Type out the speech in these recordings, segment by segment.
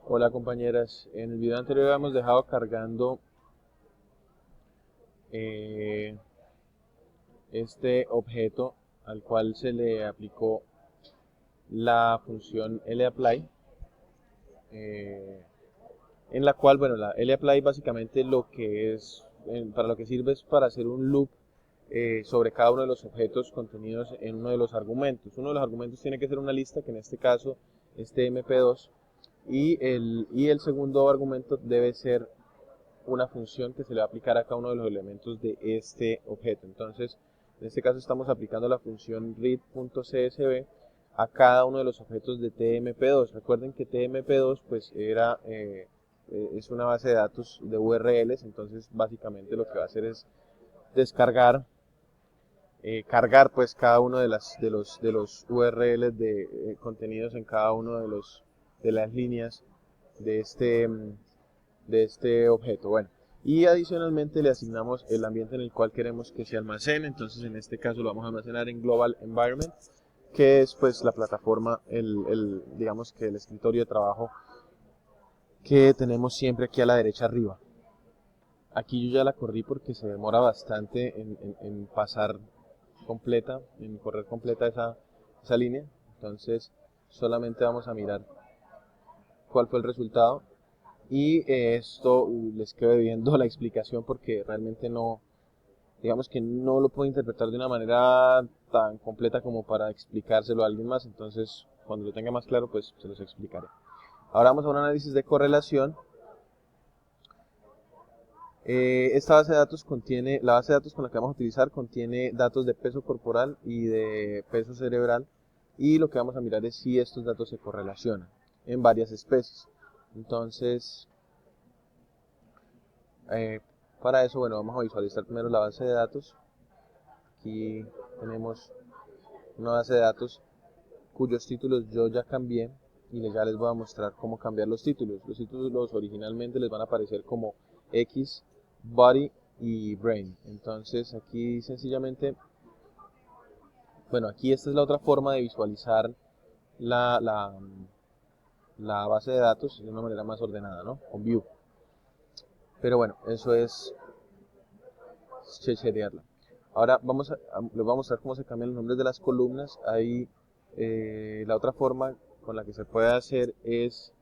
Hola compañeras, en el video anterior habíamos dejado cargando eh, este objeto al cual se le aplicó la función lapply, eh, en la cual, bueno, la lapply básicamente lo que es, para lo que sirve es para hacer un loop sobre cada uno de los objetos contenidos en uno de los argumentos. Uno de los argumentos tiene que ser una lista, que en este caso es tmp2, y el segundo argumento debe ser una función que se le va a aplicar a cada uno de los elementos de este objeto. Entonces, en este caso estamos aplicando la función read.csv a cada uno de los objetos de tmp2. Recuerden que tmp2 pues es una base de datos de URLs, entonces básicamente lo que va a hacer es descargar, cargar pues cada uno de los URLs contenidos en cada uno de las líneas de este objeto. Bueno, y adicionalmente le asignamos el ambiente en el cual queremos que se almacene. Entonces en este caso lo vamos a almacenar en Global Environment, que es pues la plataforma, digamos que el escritorio de trabajo que tenemos siempre aquí a la derecha arriba. Aquí yo ya la corrí porque se demora bastante en pasar completa, en correr completa esa línea. Entonces solamente vamos a mirar cuál fue el resultado. Y esto les quedo debiendo la explicación porque realmente no, digamos que no lo puedo interpretar de una manera tan completa como para explicárselo a alguien más. Entonces, cuando lo tenga más claro, pues se los explicaré. Ahora vamos a un análisis de correlación. Esta base de datos contiene, la base de datos con la que vamos a utilizar contiene datos de peso corporal y de peso cerebral. Y lo que vamos a mirar es si estos datos se correlacionan en varias especies. Entonces, Eh, para eso, bueno, vamos a visualizar primero la base de datos. Aquí tenemos una base de datos cuyos títulos yo ya cambié y ya les voy a mostrar cómo cambiar los títulos. Los títulos originalmente les van a aparecer como X, Body y Brain. Entonces aquí sencillamente, bueno, aquí esta es la otra forma de visualizar la, la, la base de datos de una manera más ordenada, ¿no? Con View. Pero bueno, eso es checherearla. Ahora les voy a mostrar cómo se cambian los nombres de las columnas. Ahí la otra forma con la que se puede hacer es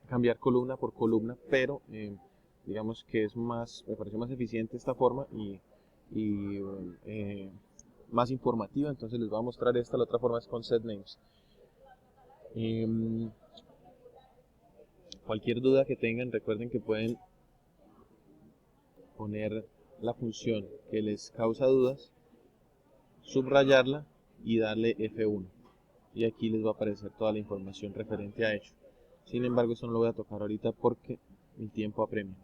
cambiar columna por columna, pero digamos que me pareció más eficiente esta forma y más informativa. Entonces les voy a mostrar esta. La otra forma es con set names. Em, Cualquier duda que tengan, recuerden que pueden poner la función que les causa dudas, subrayarla y darle F1. Y aquí les va a aparecer toda la información referente a ello. Sin embargo, eso no lo voy a tocar ahorita porque mi tiempo apremia.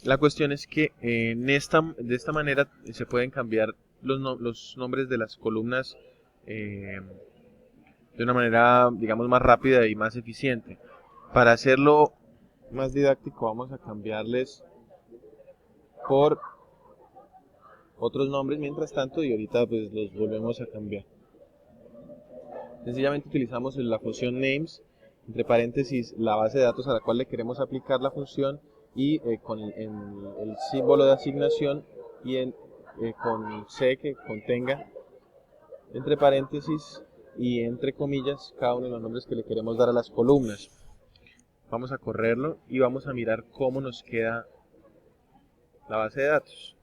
La cuestión es que de esta manera se pueden cambiar los nombres de las columnas eh, de una manera, digamos, más rápida y más eficiente. Para hacerlo más didáctico, vamos a cambiarles por otros nombres mientras tanto y ahorita pues los volvemos a cambiar. Sencillamente utilizamos la función names, entre paréntesis la base de datos a la cual le queremos aplicar la función y con el símbolo de asignación y con C que contenga entre paréntesis y entre comillas cada uno de los nombres que le queremos dar a las columnas. Vamos a correrlo y vamos a mirar cómo nos queda la base de datos.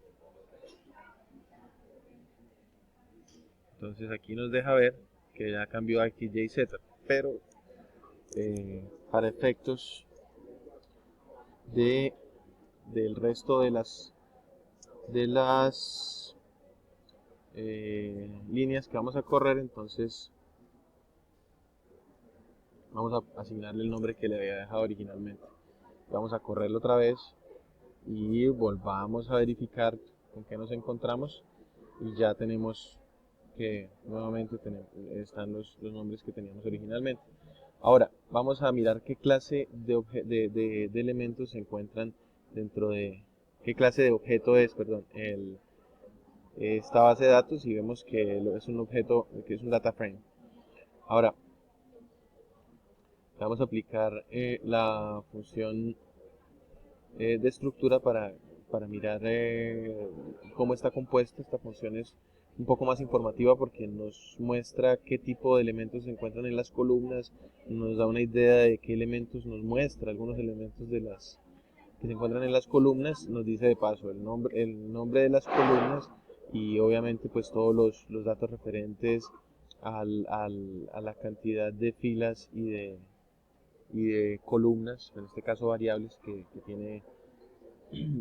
Entonces aquí nos deja ver que ya cambió a X, Y, Z, pero para efectos de, del resto de las líneas que vamos a correr, entonces vamos a asignarle el nombre que le había dejado originalmente. Vamos a correrlo otra vez y volvamos a verificar con qué nos encontramos y ya tenemos que nuevamente están los nombres que teníamos originalmente. Ahora, vamos a mirar qué clase de elementos se encuentran dentro de, qué clase de objeto es, perdón, esta base de datos y vemos que es un objeto, que es un data frame. Ahora, vamos a aplicar la función de estructura para mirar cómo está compuesta. Esta función es un poco más informativa porque nos muestra qué tipo de elementos se encuentran en las columnas, nos da una idea de qué elementos nos muestra, algunos elementos de las que se encuentran en las columnas, nos dice de paso el nombre de las columnas y obviamente pues todos los datos referentes a la cantidad de filas y de columnas, en este caso variables, que tiene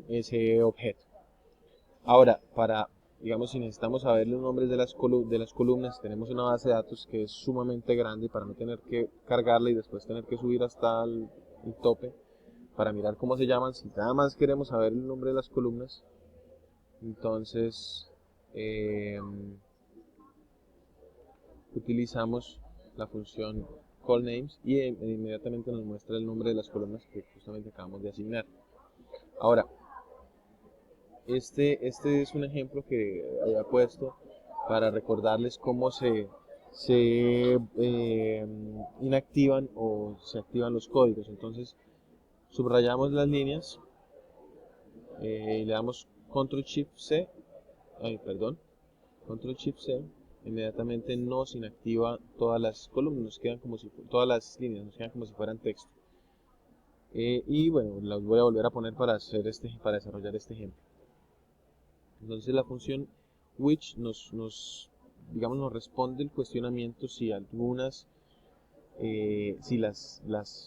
ese objeto. Ahora, digamos, si necesitamos saber los nombres de de las columnas, tenemos una base de datos que es sumamente grande para no tener que cargarla y después tener que subir hasta el tope para mirar cómo se llaman. Si nada más queremos saber el nombre de las columnas, entonces utilizamos la función callNames y inmediatamente nos muestra el nombre de las columnas que justamente acabamos de asignar. Ahora, este es un ejemplo que había puesto para recordarles cómo se inactivan o se activan los códigos. Entonces, subrayamos las líneas y le damos Control Shift C, Control Shift C, inmediatamente nos inactiva todas las columnas, nos quedan como si todas las líneas nos quedan como si fueran texto. Y bueno, las voy a volver a poner para desarrollar este ejemplo. Entonces la función which digamos, nos responde el cuestionamiento si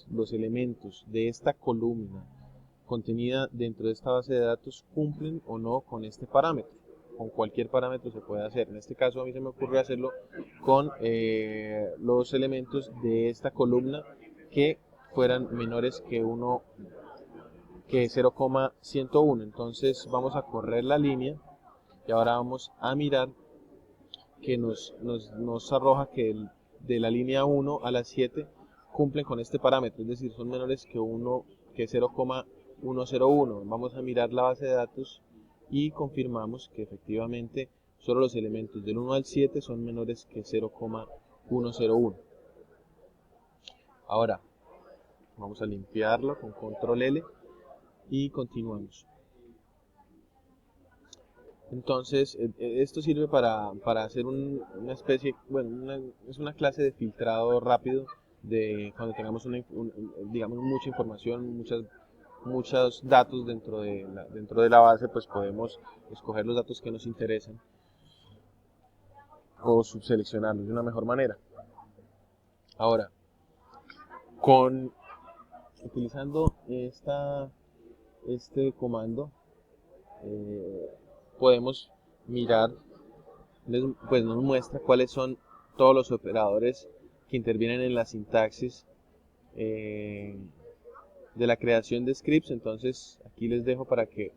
los elementos de esta columna contenida dentro de esta base de datos cumplen o no con este parámetro. Con cualquier parámetro se puede hacer. En este caso a mí se me ocurre hacerlo con los elementos de esta columna que fueran menores que 0,101. Entonces vamos a correr la línea y ahora vamos a mirar que nos arroja que de la línea 1 a la 7 cumplen con este parámetro, es decir, son menores que 0,101. Vamos a mirar la base de datos y confirmamos que efectivamente solo los elementos del 1 al 7 son menores que 0,101. Ahora vamos a limpiarlo con control L y continuamos. Entonces, esto sirve para hacer una especie, bueno, es una clase de filtrado rápido de cuando tengamos digamos, mucha información, muchos datos dentro de la base, pues podemos escoger los datos que nos interesan o subseleccionarlos de una mejor manera. Ahora, utilizando este comando, podemos mirar, pues nos muestra cuáles son todos los operadores que intervienen en la sintaxis de la creación de scripts. Entonces aquí les dejo para que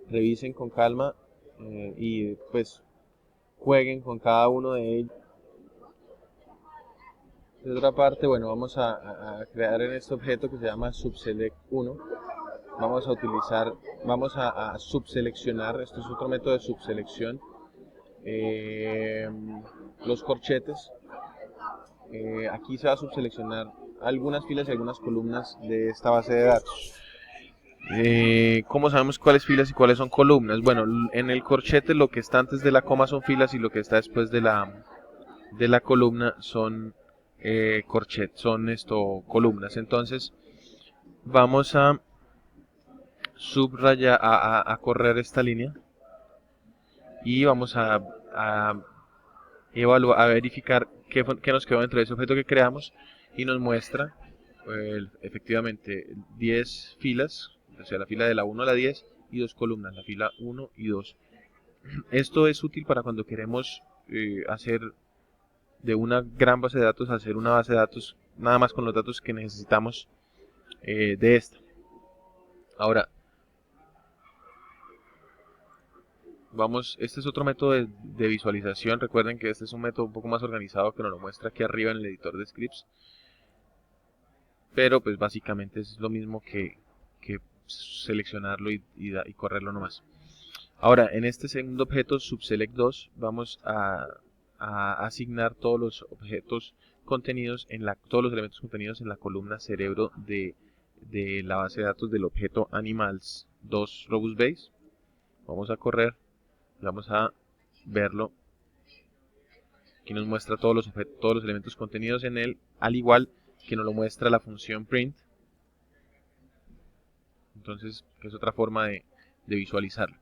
revisen con calma y pues jueguen con cada uno de ellos. De otra parte, bueno, vamos a crear en este objeto que se llama subselect1. Vamos a subseleccionar, esto es otro método de subselección, los corchetes. Aquí se va a subseleccionar algunas filas y algunas columnas de esta base de datos. ¿Cómo sabemos cuáles filas y cuáles son columnas? Bueno, en el corchete lo que está antes de la coma son filas y lo que está después de la columna son columnas. Entonces vamos a subrayar, a correr esta línea y vamos a evaluar, a verificar qué nos quedó dentro de ese objeto que creamos y nos muestra efectivamente 10 filas, o sea, la fila de la 1 a la 10 y 2 columnas, la fila 1 y 2. Esto es útil para cuando queremos hacer de una gran base de datos, hacer una base de datos nada más con los datos que necesitamos de esta. Ahora, este es otro método de visualización. Recuerden que este es un método un poco más organizado que nos lo muestra aquí arriba en el editor de scripts. Pero pues básicamente es lo mismo que seleccionarlo y correrlo nomás. Ahora, en este segundo objeto subselect2 vamos a asignar todos los objetos contenidos todos los elementos contenidos en la columna cerebro de la base de datos del objeto animals2 robust base. Vamos a correr y vamos a verlo. Aquí nos muestra todos los elementos contenidos en él, al igual que nos lo muestra la función print. Entonces, es otra forma de visualizarlo.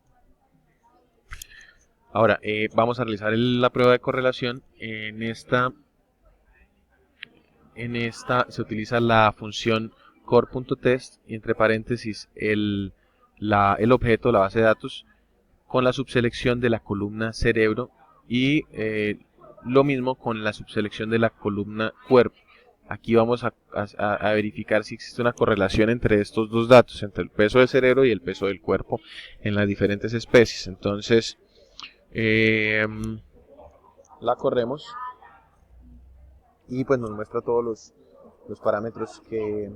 Ahora, vamos a realizar la prueba de correlación. En esta se utiliza la función core.test y entre paréntesis el objeto, la base de datos, con la subselección de la columna cerebro y lo mismo con la subselección de la columna cuerpo. Aquí vamos a verificar si existe una correlación entre estos dos datos, entre el peso del cerebro y el peso del cuerpo en las diferentes especies. Entonces, la corremos y pues nos muestra todos los parámetros que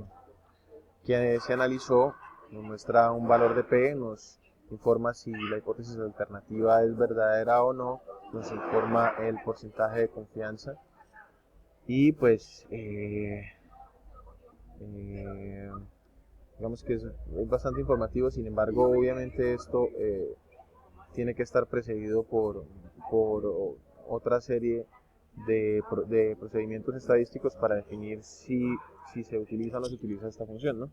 se analizó. Nos muestra un valor de P, nos informa si la hipótesis alternativa es verdadera o no, nos informa el porcentaje de confianza y pues digamos que es bastante informativo. Sin embargo, obviamente esto tiene que estar precedido por otra serie de procedimientos estadísticos para definir si se utiliza o no se utiliza esta función, ¿no?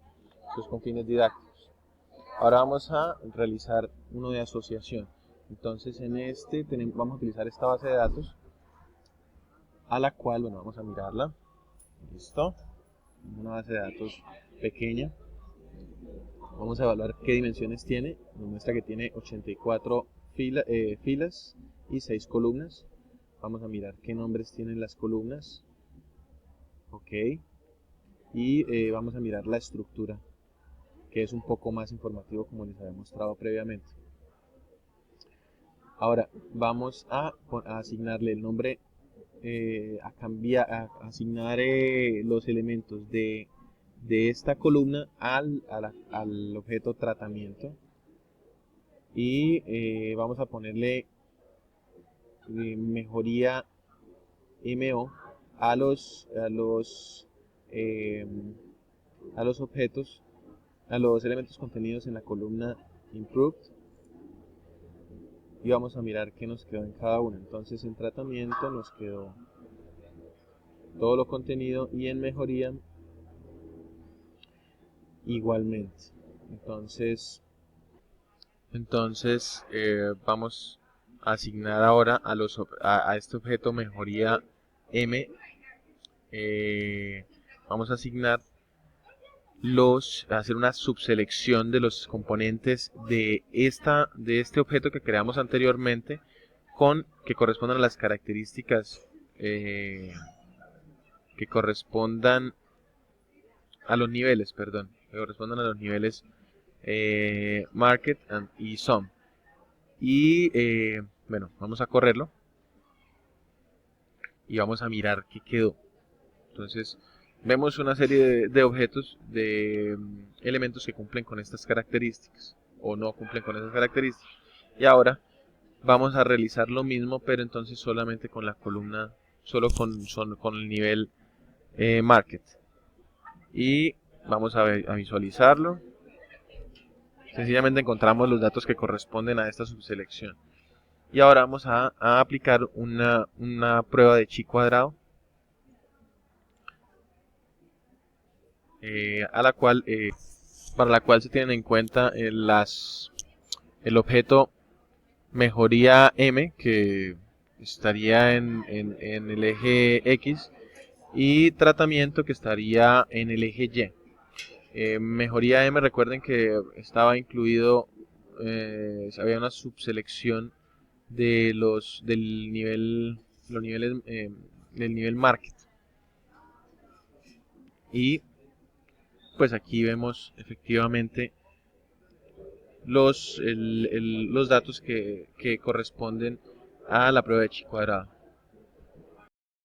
Eso es con fines didácticos. Ahora vamos a realizar uno de asociación. Entonces en este vamos a utilizar esta base de datos, a la cual, bueno, vamos a mirarla. Listo. Una base de datos pequeña. Vamos a evaluar qué dimensiones tiene. Nos muestra que tiene 84 filas y 6 columnas. Vamos a mirar qué nombres tienen las columnas. Ok. Y vamos a mirar la estructura, que es un poco más informativo como les había mostrado previamente. Ahora vamos a asignarle el nombre, a asignar los elementos de esta columna al objeto tratamiento y vamos a ponerle mejoría MO a los objetos, a los elementos contenidos en la columna improved, y vamos a mirar qué nos quedó en cada uno. Entonces en tratamiento nos quedó todo lo contenido y en mejoría igualmente. Entonces vamos a asignar ahora a este objeto mejoría M, vamos a asignar hacer una subselección de los componentes de este objeto que creamos anteriormente que correspondan a las características que correspondan a los niveles, market y sum. Y bueno, vamos a correrlo y vamos a mirar qué quedó. Entonces vemos una serie de objetos, de elementos que cumplen con estas características o no cumplen con esas características. Y ahora vamos a realizar lo mismo, pero entonces solamente con la columna, solo con el nivel market. Y vamos a visualizarlo. Sencillamente encontramos los datos que corresponden a esta subselección. Y ahora vamos a aplicar una prueba de chi cuadrado, para la cual se tienen en cuenta el objeto mejoría M, que estaría en el eje X, y tratamiento, que estaría en el eje Y. Mejoría M, recuerden que estaba incluido, había una subselección de del niveles del nivel market. Y pues aquí vemos efectivamente los datos que corresponden a la prueba de chi cuadrado.